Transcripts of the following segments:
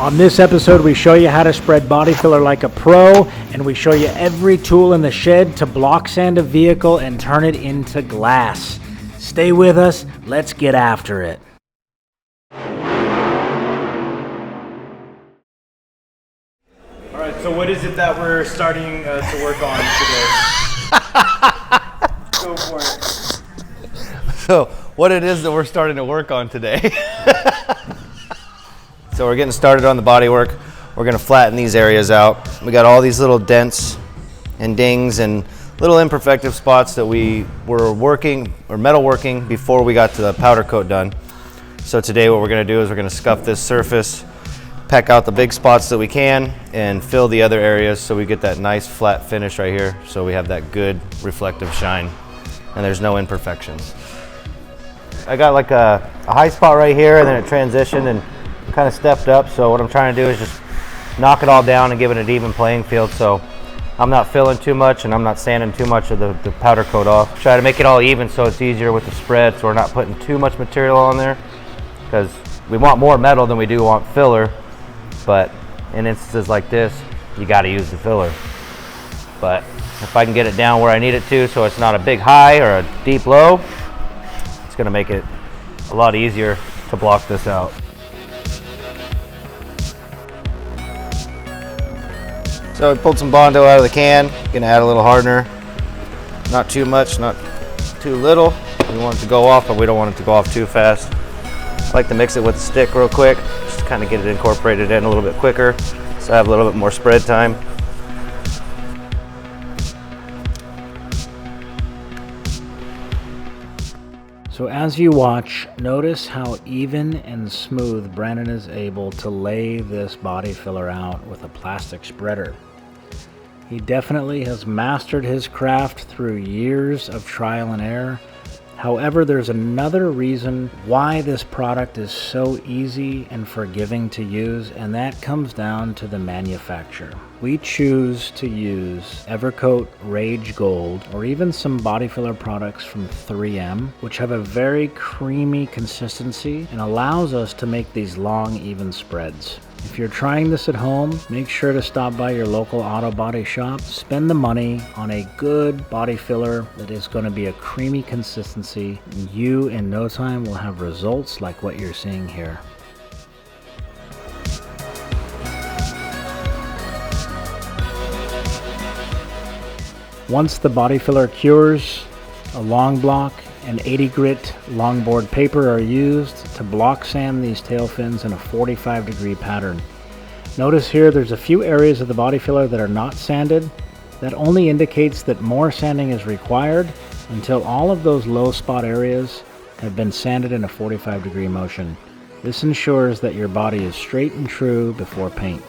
On this episode, we show you how to spread body filler like a pro, and we show you every tool in the shed to block sand a vehicle and turn it into glass. Stay with us, let's get after it. All right, so what is it that we're starting to work on today? Go for it. So what it is that we're starting to work on today. So we're getting started on the bodywork. We're gonna flatten these areas out. We got all these little dents and dings and little imperfective spots that we were working or metal working before we got to the powder coat done. So today what we're gonna do is we're gonna scuff this surface, peck out the big spots that we can, and fill the other areas so we get that nice flat finish right here, so we have that good reflective shine and there's no imperfections. I got like a high spot right here, and then it transitioned and kind of stepped up. So what I'm trying to do is just knock it all down and give it an even playing field, so I'm not filling too much and I'm not sanding too much of the powder coat off. Try to make it all even so it's easier with the spread, so we're not putting too much material on there, because we want more metal than we do want filler. But in instances like this, you got to use the filler. But if I can get it down where I need it to, so it's not a big high or a deep low, it's going to make it a lot easier to block this out. So I pulled some Bondo out of the can. Going to add a little hardener. Not too much, not too little. We want it to go off, but we don't want it to go off too fast. I like to mix it with the stick real quick, just to kind of get it incorporated in a little bit quicker, so I have a little bit more spread time. So as you watch, notice how even and smooth Brandon is able to lay this body filler out with a plastic spreader. He definitely has mastered his craft through years of trial and error. However, there's another reason why this product is so easy and forgiving to use, and that comes down to the manufacturer. We choose to use Evercoat Rage Gold or even some body filler products from 3M, which have a very creamy consistency and allows us to make these long, even spreads. If you're trying this at home, make sure to stop by your local auto body shop. Spend the money on a good body filler that is going to be a creamy consistency. You, in no time, will have results like what you're seeing here. Once the body filler cures, a long block and 80 grit longboard paper are used to block sand these tail fins in a 45-degree pattern. Notice here there's a few areas of the body filler that are not sanded. That only indicates that more sanding is required until all of those low spot areas have been sanded in a 45-degree motion. This ensures that your body is straight and true before paint.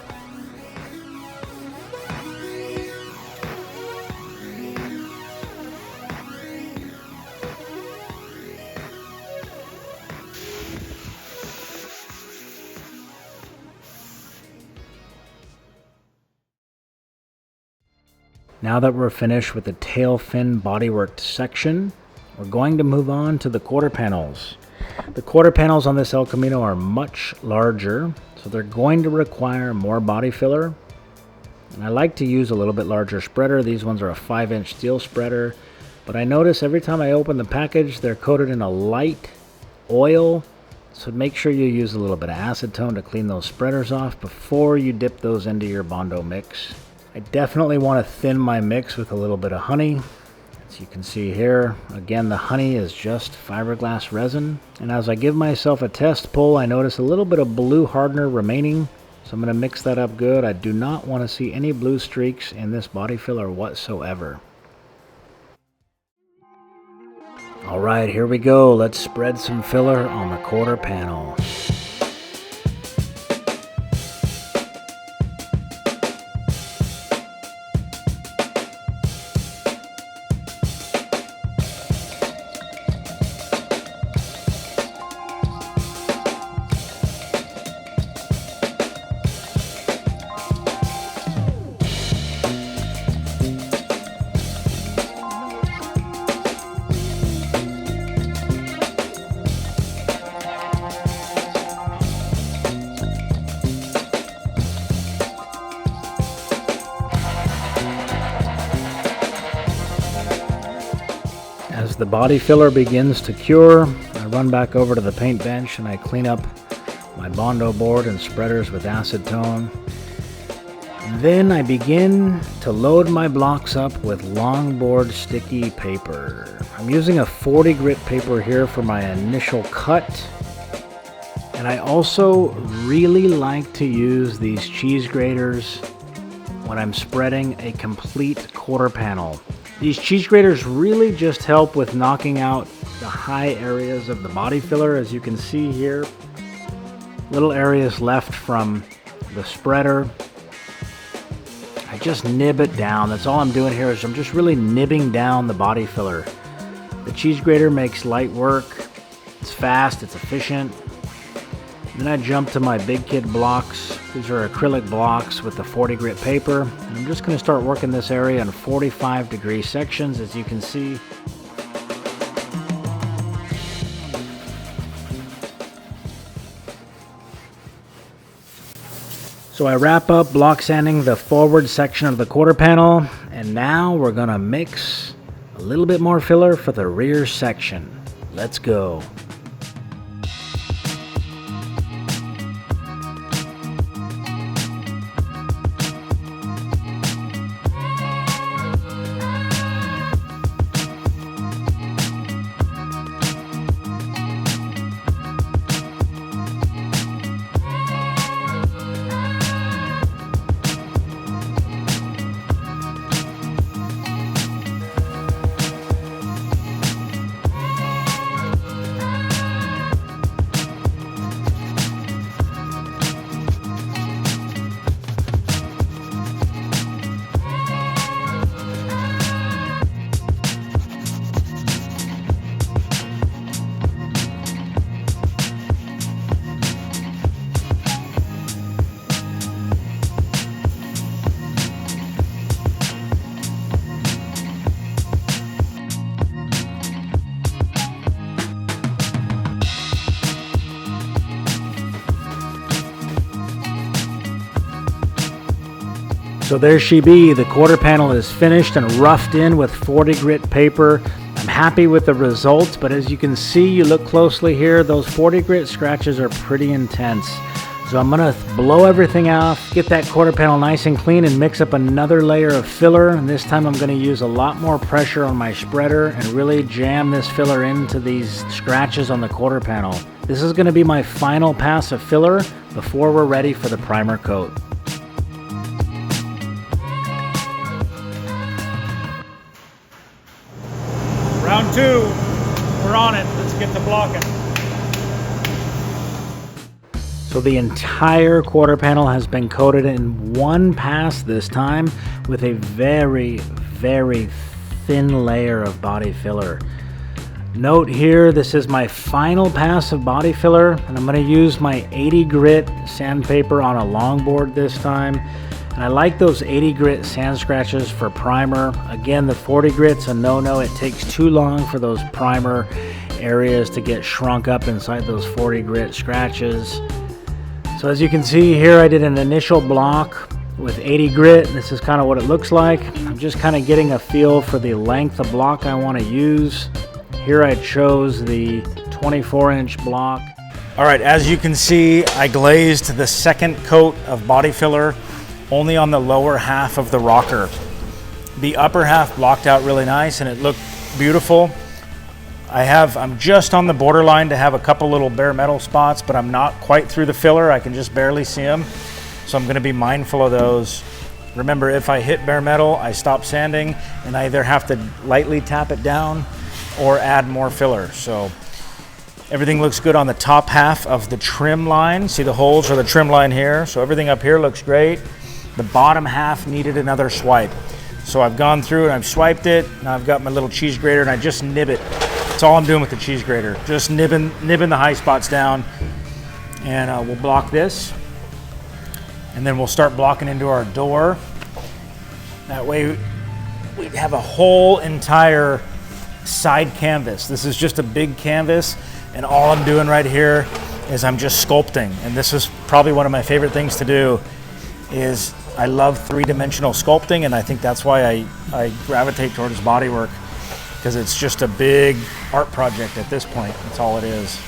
Now that we're finished with the tail fin bodywork section, we're going to move on to the quarter panels. The quarter panels on this El Camino are much larger, so they're going to require more body filler. And I like to use a little bit larger spreader. These ones are a 5-inch steel spreader, but I notice every time I open the package, they're coated in a light oil. So make sure you use a little bit of acetone to clean those spreaders off before you dip those into your Bondo mix. I definitely want to thin my mix with a little bit of honey. As you can see here, again, the honey is just fiberglass resin. And as I give myself a test pull, I notice a little bit of blue hardener remaining. So I'm going to mix that up good. I do not want to see any blue streaks in this body filler whatsoever. All right, here we go. Let's spread some filler on the quarter panel. the body filler begins to cure, I run back over to the paint bench and I clean up my Bondo board and spreaders with acetone. Then I begin to load my blocks up with longboard sticky paper. I'm using a 40 grit paper here for my initial cut. And I also really like to use these cheese graters when I'm spreading a complete quarter panel. These cheese graters really just help with knocking out the high areas of the body filler. As you can see here, little areas left from the spreader. I just nib it down. That's all I'm doing here is I'm just really nibbing down the body filler. The cheese grater makes light work. It's fast, it's efficient. Then I jump to my big kid blocks. These are acrylic blocks with the 40 grit paper. And I'm just going to start working this area in 45-degree sections, as you can see. So I wrap up block sanding the forward section of the quarter panel, and now we're gonna mix a little bit more filler for the rear section. Let's go. So there she be, the quarter panel is finished and roughed in with 40 grit paper. I'm happy with the results, but as you can see, you look closely here, those 40 grit scratches are pretty intense. So I'm gonna blow everything off, get that quarter panel nice and clean, and mix up another layer of filler. And this time I'm gonna use a lot more pressure on my spreader and really jam this filler into these scratches on the quarter panel. This is gonna be my final pass of filler before we're ready for the primer coat. Round two, we're on it. Let's get the blocking. So the entire quarter panel has been coated in one pass this time with a very, very thin layer of body filler. Note here, this is my final pass of body filler, and I'm going to use my 80 grit sandpaper on a longboard this time. And I like those 80 grit sand scratches for primer. Again, the 40 grit's a no-no. It takes too long for those primer areas to get shrunk up inside those 40 grit scratches. So as you can see here, I did an initial block with 80 grit. This is kind of what it looks like. I'm just kind of getting a feel for the length of block I want to use. Here I chose the 24-inch block. All right, as you can see, I glazed the second coat of body filler only on the lower half of the rocker. The upper half blocked out really nice and it looked beautiful. I'm just on the borderline to have a couple little bare metal spots, but I'm not quite through the filler. I can just barely see them. So I'm gonna be mindful of those. Remember, if I hit bare metal, I stop sanding and I either have to lightly tap it down or add more filler. So everything looks good on the top half of the trim line. See the holes are the trim line here. So everything up here looks great. The bottom half needed another swipe. So I've gone through and I've swiped it. Now I've got my little cheese grater and I just nib it. That's all I'm doing with the cheese grater. Just nibbing the high spots down. And we'll block this. And then we'll start blocking into our door. That way we have a whole entire side canvas. This is just a big canvas. And all I'm doing right here is I'm just sculpting. And this is probably one of my favorite things to do. Is I love three-dimensional sculpting, and I think that's why I gravitate towards bodywork. because it's just a big art project at this point. That's all it is.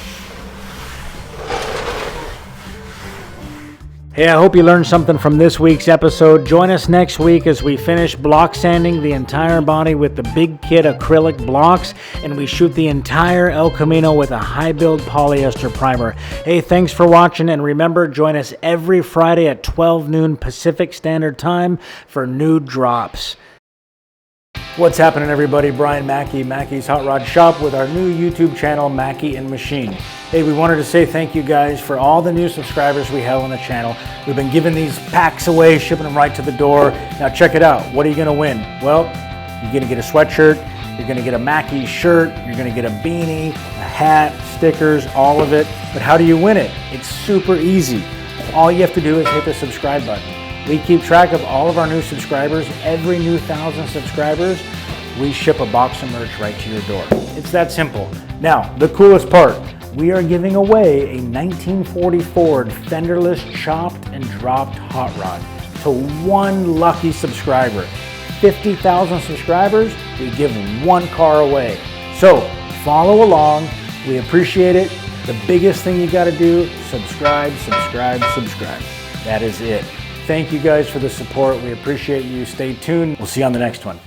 Hey, I hope you learned something from this week's episode. Join us next week as we finish block sanding the entire body with the Big Kid acrylic blocks, and we shoot the entire El Camino with a high build polyester primer. Hey, thanks for watching, and remember, join us every Friday at 12 noon Pacific Standard Time for new drops. What's happening, everybody? Brian Mackey, Mackey's Hot Rod Shop, with our new YouTube channel, Mackey and Machine. Hey, we wanted to say thank you guys for all the new subscribers we have on the channel. We've been giving these packs away, shipping them right to the door. Now check it out. What are you gonna win? Well, you're gonna get a sweatshirt, you're gonna get a Mackey shirt, you're gonna get a beanie, a hat, stickers, all of it. But how do you win it? It's super easy. All you have to do is hit the subscribe button. We keep track of all of our new subscribers. Every new 1,000 subscribers, we ship a box of merch right to your door. It's that simple. Now, the coolest part, we are giving away a 1940 Ford fenderless chopped and dropped hot rod to one lucky subscriber. 50,000 subscribers, we give one car away. So follow along. We appreciate it. The biggest thing you got to do, subscribe, subscribe, subscribe. That is it. Thank you guys for the support. We appreciate you. Stay tuned. We'll see you on the next one.